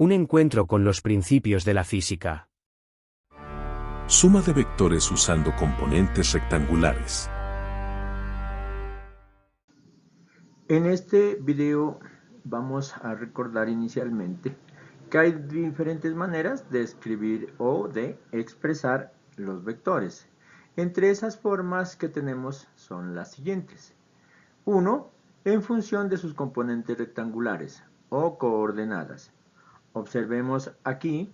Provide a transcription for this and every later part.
Un encuentro con los principios de la física. Suma de vectores usando componentes rectangulares. En este video vamos a recordar inicialmente que hay diferentes maneras de escribir o de expresar los vectores. Entre esas formas que tenemos son las siguientes. 1. En función de sus componentes rectangulares o coordenadas. Observemos aquí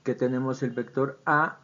que tenemos el vector A,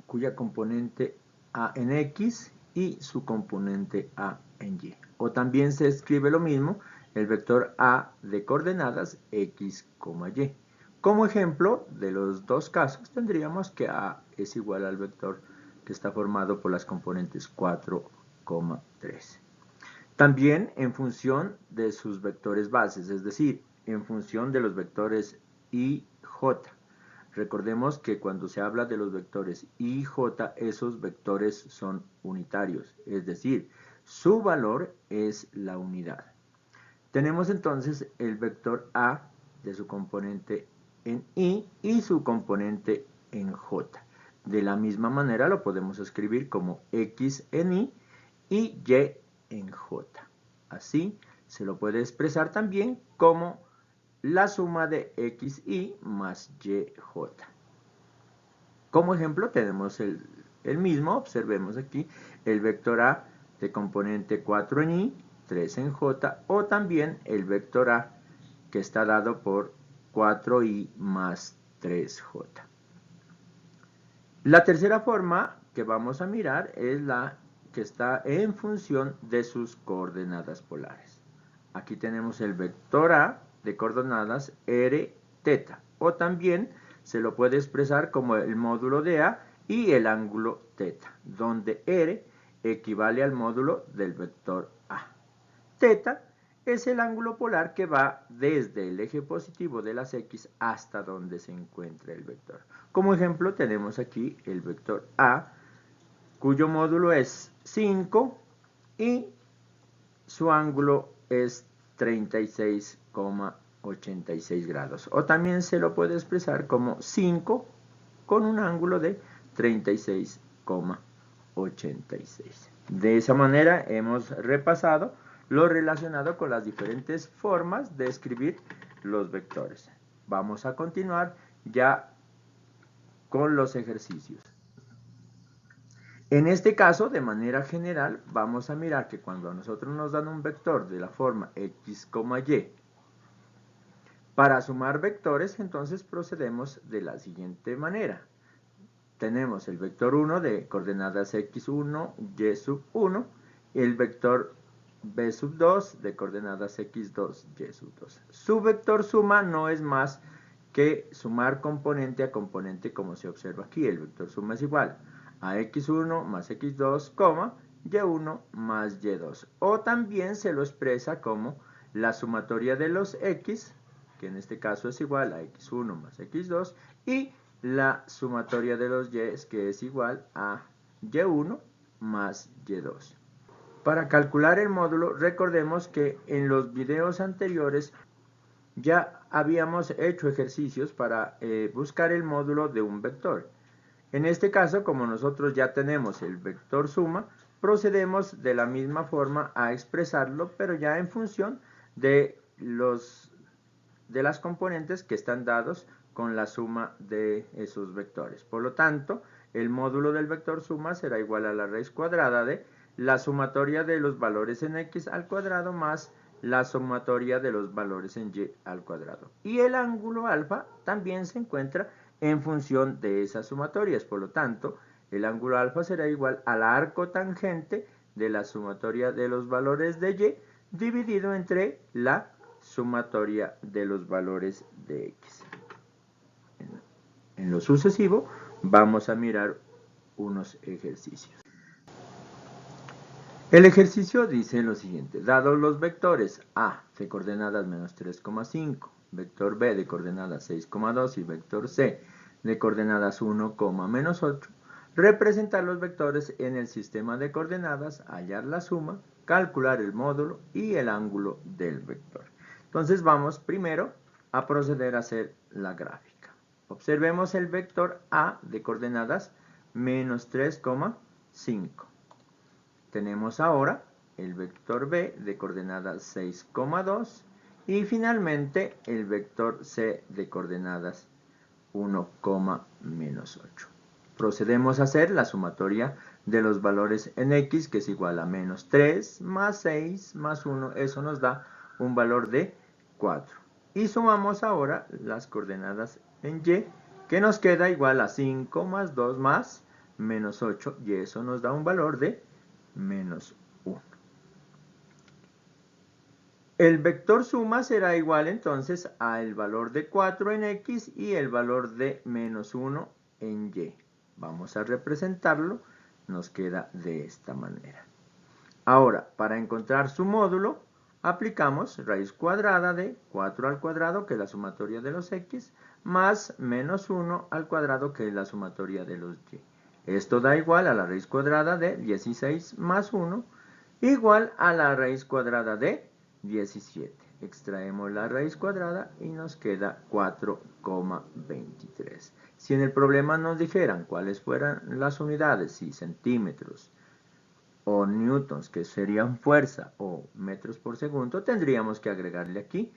cuya componente A en X y su componente A en Y. O también se escribe lo mismo, el vector A de coordenadas X, Y. Como ejemplo de los dos casos tendríamos que A es igual al vector que está formado por las componentes 4, 3. También en función de sus vectores bases, es decir, en función de los vectores I, J. Recordemos que cuando se habla de los vectores I y J, esos vectores son unitarios, es decir, su valor es la unidad. Tenemos entonces el vector A de su componente en I y su componente en J. De la misma manera lo podemos escribir como X en I y Y en J. Así se lo puede expresar también como la suma de XY más YJ. Como ejemplo tenemos el mismo, observemos aquí el vector A de componente 4 en Y, 3 en J, o también el vector A que está dado por 4Y más 3J. La tercera forma que vamos a mirar es la que está en función de sus coordenadas polares. Aquí tenemos el vector A de coordenadas r, teta, o también se lo puede expresar como el módulo de A y el ángulo teta, donde r equivale al módulo del vector A. Teta es el ángulo polar que va desde el eje positivo de las X hasta donde se encuentra el vector. Como ejemplo tenemos aquí el vector A, cuyo módulo es 5 y su ángulo es 36,86 grados. O también se lo puede expresar como 5 con un ángulo de 36,86. De esa manera hemos repasado lo relacionado con las diferentes formas de escribir los vectores. Vamos a continuar ya con los ejercicios. En este caso, de manera general, vamos a mirar que cuando a nosotros nos dan un vector de la forma X, Y, para sumar vectores, entonces procedemos de la siguiente manera. Tenemos el vector 1 de coordenadas X1, Y sub 1, el vector B sub 2 de coordenadas X2, Y sub 2. Su vector suma no es más que sumar componente a componente como se observa aquí. El vector suma es igual a X1 más X2, Y1 más Y2. O también se lo expresa como la sumatoria de los X, que en este caso es igual a X1 más X2, y la sumatoria de los Y, que es igual a Y1 más Y2. Para calcular el módulo, recordemos que en los videos anteriores ya habíamos hecho ejercicios para buscar el módulo de un vector. En este caso, como nosotros ya tenemos el vector suma, procedemos de la misma forma a expresarlo, pero ya en función de las componentes que están dados con la suma de esos vectores. Por lo tanto, el módulo del vector suma será igual a la raíz cuadrada de la sumatoria de los valores en X al cuadrado más la sumatoria de los valores en Y al cuadrado. Y el ángulo alfa también se encuentra en función de esas sumatorias. Por lo tanto, el ángulo alfa será igual al arco tangente de la sumatoria de los valores de Y dividido entre la sumatoria de los valores de X. En lo sucesivo vamos a mirar unos ejercicios. El ejercicio dice lo siguiente: dados los vectores A de coordenadas menos 3,5, vector B de coordenadas 6,2 y vector C de coordenadas 1, menos 8, representar los vectores en el sistema de coordenadas, hallar la suma, calcular el módulo y el ángulo del vector. Entonces vamos primero a proceder a hacer la gráfica. Observemos el vector A de coordenadas menos 3,5. Tenemos ahora el vector B de coordenadas 6,2 y finalmente el vector C de coordenadas 1, menos 8. Procedemos a hacer la sumatoria de los valores en X, que es igual a menos 3 más 6 más 1, eso nos da un valor de 4. Y sumamos ahora las coordenadas en Y, que nos queda igual a 5 más 2 más menos 8, y eso nos da un valor de menos 1. El vector suma será igual entonces al valor de 4 en X y el valor de menos 1 en Y. Vamos a representarlo, nos queda de esta manera. Ahora, para encontrar su módulo, aplicamos raíz cuadrada de 4 al cuadrado, que es la sumatoria de los X, más menos 1 al cuadrado, que es la sumatoria de los Y. Esto da igual a la raíz cuadrada de 16 más 1, igual a la raíz cuadrada de 17. Extraemos la raíz cuadrada y nos queda 4,23. Si en el problema nos dijeran cuáles fueran las unidades, si centímetros o newtons, que serían fuerza, o metros por segundo, tendríamos que agregarle aquí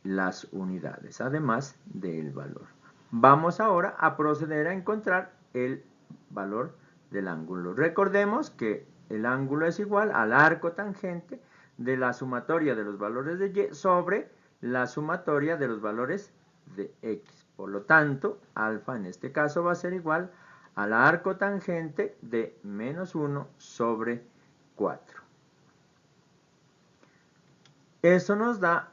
las unidades, además del valor. Vamos ahora a proceder a encontrar el valor del ángulo. Recordemos que el ángulo es igual al arco tangente de la sumatoria de los valores de Y sobre la sumatoria de los valores de X. Por lo tanto, alfa en este caso va a ser igual al arco tangente de menos 1 sobre 4. Eso nos da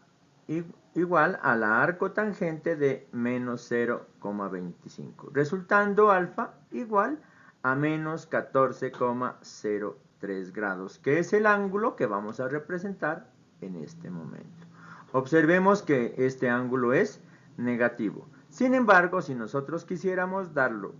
igual al arco tangente de menos 0,25, resultando alfa igual a menos 14,03 grados, que es el ángulo que vamos a representar en este momento. Observemos que este ángulo es negativo. Sin embargo, si nosotros quisiéramos darlo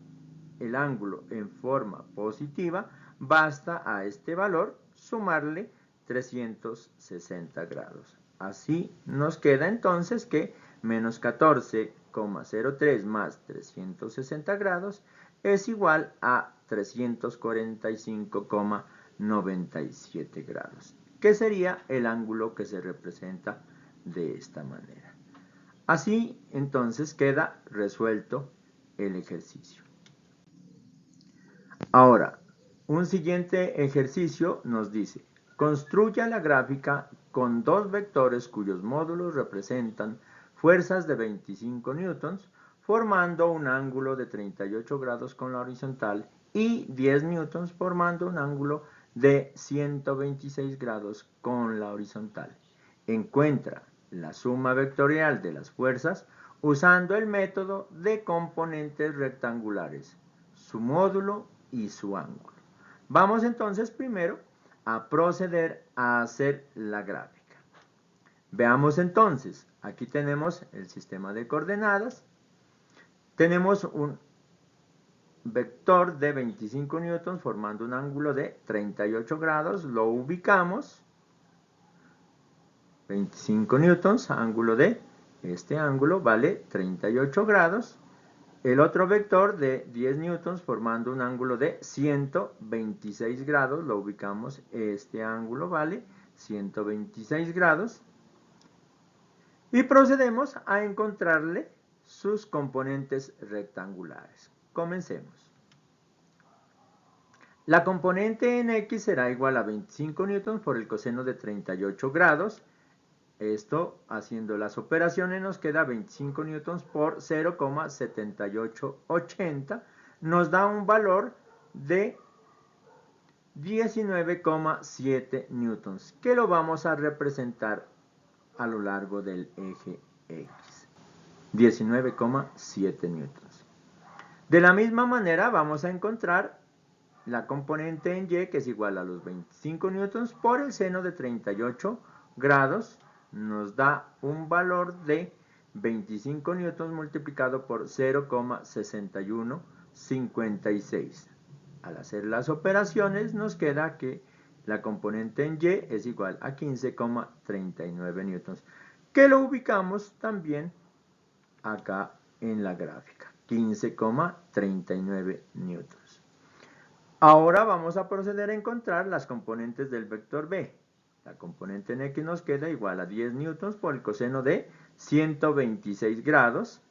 el ángulo en forma positiva, basta a este valor sumarle 360 grados. Así nos queda entonces que menos 14,03 más 360 grados es igual a 345,97 grados, que sería el ángulo que se representa de esta manera. Así entonces queda resuelto el ejercicio. Ahora, un siguiente ejercicio nos dice: construya la gráfica con dos vectores cuyos módulos representan fuerzas de 25 newtons, formando un ángulo de 38 grados con la horizontal y 10 newtons formando un ángulo de 126 grados con la horizontal. Encuentra la suma vectorial de las fuerzas usando el método de componentes rectangulares, su módulo y su ángulo. Vamos entonces primero a proceder a hacer la gráfica. Veamos entonces, aquí tenemos el sistema de coordenadas, tenemos un vector de 25 newtons formando un ángulo de 38 grados, lo ubicamos, 25 newtons, ángulo de este ángulo vale 38 grados, el otro vector de 10 newtons formando un ángulo de 126 grados, lo ubicamos, este ángulo vale 126 grados. Y procedemos a encontrarle sus componentes rectangulares. Comencemos. La componente en X será igual a 25 newtons por el coseno de 38 grados. Esto, haciendo las operaciones, nos queda 25 newtons por 0,7880. Nos da un valor de 19,7 newtons, que lo vamos a representar a lo largo del eje X. 19,7 newtons. De la misma manera, vamos a encontrar la componente en Y, que es igual a los 25 newtons por el seno de 38 grados. Nos da un valor de 25 newtons multiplicado por 0,6156. Al hacer las operaciones nos queda que la componente en Y es igual a 15,39 newtons, que lo ubicamos también acá en la gráfica, 15,39 newtons. Ahora vamos a proceder a encontrar las componentes del vector B. La componente en X nos queda igual a 10 newtons por el coseno de 126 grados.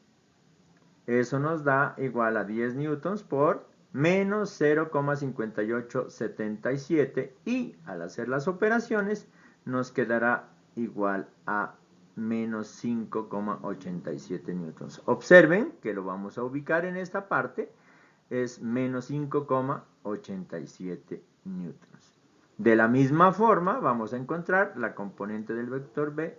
Eso nos da igual a 10 newtons por menos 0,5877 y al hacer las operaciones nos quedará igual a menos 5,87 newtons. Observen que lo vamos a ubicar en esta parte, es menos 5,87 newtons. De la misma forma vamos a encontrar la componente del vector B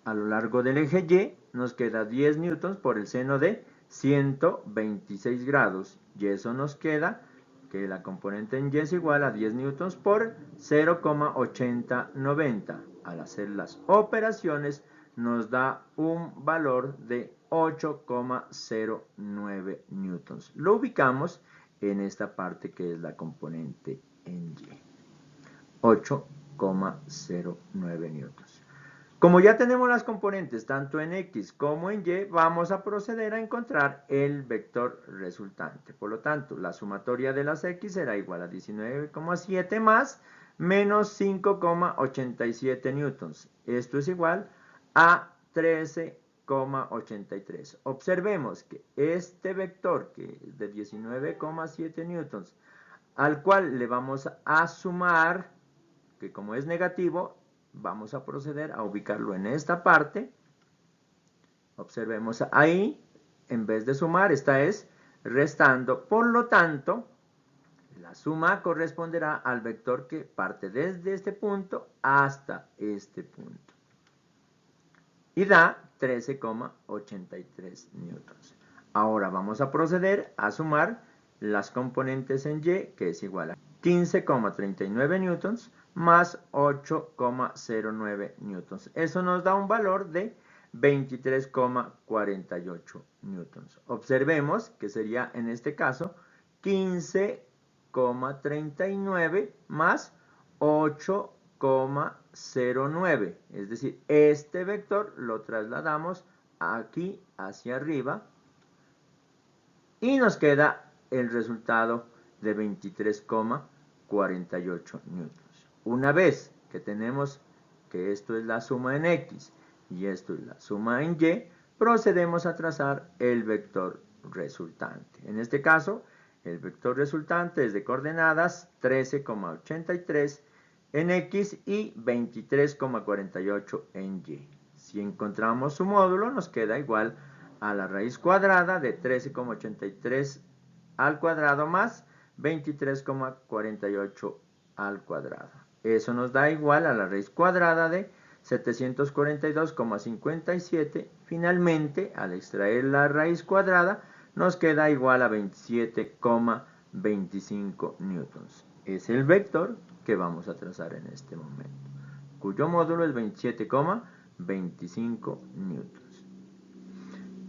a lo largo del eje Y, nos queda 10 newtons por el seno de 126 grados y eso nos queda que la componente en Y es igual a 10 newtons por 0,8090. Al hacer las operaciones nos da un valor de 8,09 newtons. Lo ubicamos en esta parte que es la componente en Y. 8,09 newtons. Como ya tenemos las componentes tanto en X como en Y, vamos a proceder a encontrar el vector resultante. Por lo tanto, la sumatoria de las X será igual a 19,7 más menos 5,87 newtons. Esto es igual a 13,83. Observemos que este vector, que es de 19,7 newtons, al cual le vamos a sumar, que como es negativo, vamos a proceder a ubicarlo en esta parte. Observemos ahí, en vez de sumar, esta es restando. Por lo tanto, la suma corresponderá al vector que parte desde este punto hasta este punto. Y da 13,83 newtons. Ahora vamos a proceder a sumar las componentes en Y, que es igual a 15,39 newtons más 8,09 newtons. Eso nos da un valor de 23,48 newtons. Observemos que sería en este caso 15,39 más 8,09. Es decir, este vector lo trasladamos aquí hacia arriba y nos queda el resultado de 23,48 newtons. Una vez que tenemos que esto es la suma en X y esto es la suma en Y, procedemos a trazar el vector resultante. En este caso, el vector resultante es de coordenadas 13,83 en X y 23,48 en Y. Si encontramos su módulo, nos queda igual a la raíz cuadrada de 13,83 al cuadrado más 23,48 al cuadrado. Eso nos da igual a la raíz cuadrada de 742,57. Finalmente, al extraer la raíz cuadrada, nos queda igual a 27,25 newtons. Es el vector que vamos a trazar en este momento, cuyo módulo es 27,25 newtons.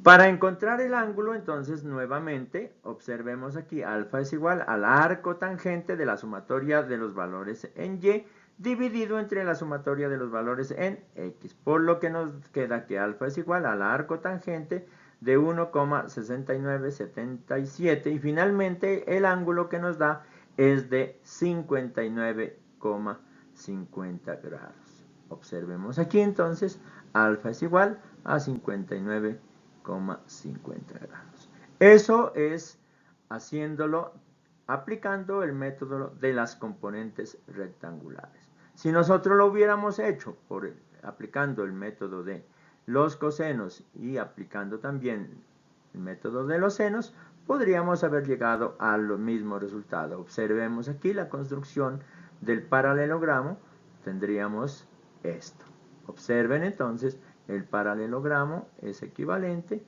Para encontrar el ángulo, entonces, nuevamente, observemos aquí, alfa es igual al arco tangente de la sumatoria de los valores en Y, dividido entre la sumatoria de los valores en X, por lo que nos queda que alfa es igual al arco tangente de 1,6977, y finalmente el ángulo que nos da es de 59,50 grados. Observemos aquí, entonces, alfa es igual a 59,50 grados. Eso es aplicando el método de las componentes rectangulares. Si nosotros lo hubiéramos hecho aplicando el método de los cosenos y aplicando también el método de los senos, podríamos haber llegado al mismo resultado. Observemos aquí la construcción del paralelogramo. Tendríamos esto. Observen entonces, el paralelogramo es equivalente.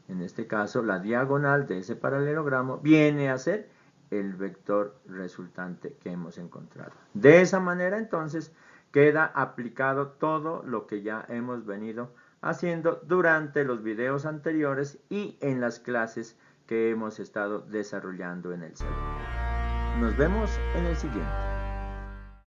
En este caso, la diagonal de ese paralelogramo viene a ser el vector resultante que hemos encontrado. De esa manera, entonces, queda aplicado todo lo que ya hemos venido haciendo durante los videos anteriores y en las clases que hemos estado desarrollando en el salón. Nos vemos en el siguiente.